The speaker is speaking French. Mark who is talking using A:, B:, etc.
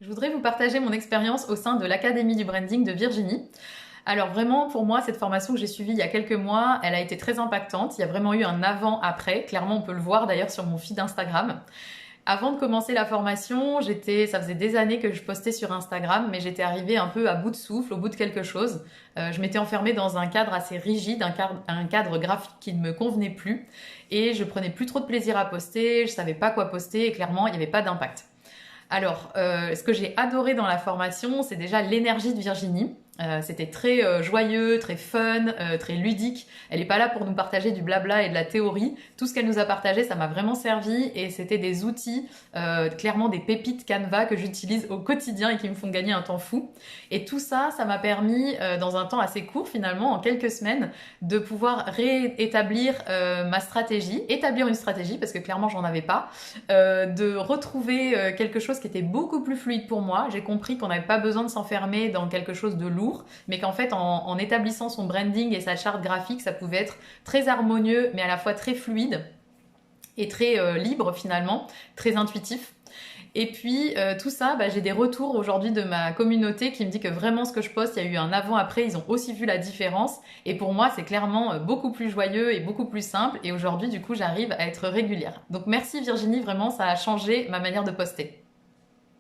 A: Je voudrais vous partager mon expérience au sein de l'Académie du Branding de Virginie. Alors vraiment, pour moi, cette formation que j'ai suivie il y a quelques mois, elle a été très impactante. Il y a vraiment eu un avant-après. Clairement, on peut le voir d'ailleurs sur mon feed Instagram. Avant de commencer la formation, ça faisait des années que je postais sur Instagram, mais j'étais arrivée un peu à bout de souffle, au bout de quelque chose. Je m'étais enfermée dans un cadre assez rigide, un cadre graphique qui ne me convenait plus, et je prenais plus trop de plaisir à poster, je savais pas quoi poster, et clairement, il n'y avait pas d'impact. Alors, ce que j'ai adoré dans la formation, c'est déjà l'énergie de Virginie. C'était très joyeux, très fun, très ludique. Elle n'est pas là pour nous partager du blabla et de la théorie. Tout ce qu'elle nous a partagé, ça m'a vraiment servi et c'était des outils, clairement des pépites Canva que j'utilise au quotidien et qui me font gagner un temps fou. Et tout ça, ça m'a permis, dans un temps assez court finalement, en quelques semaines, de pouvoir réétablir ma stratégie, établir une stratégie parce que clairement j'en avais pas, de retrouver quelque chose qui était beaucoup plus fluide pour moi. J'ai compris qu'on n'avait pas besoin de s'enfermer dans quelque chose de lourd, mais qu'en fait, en établissant son branding et sa charte graphique, ça pouvait être très harmonieux, mais à la fois très fluide et très libre finalement, très intuitif. Et puis tout ça, j'ai des retours aujourd'hui de ma communauté qui me dit que vraiment ce que je poste, il y a eu un avant-après, ils ont aussi vu la différence. Et pour moi, c'est clairement beaucoup plus joyeux et beaucoup plus simple. Et aujourd'hui, du coup, j'arrive à être régulière. Donc merci Virginie, vraiment, ça a changé ma manière de poster.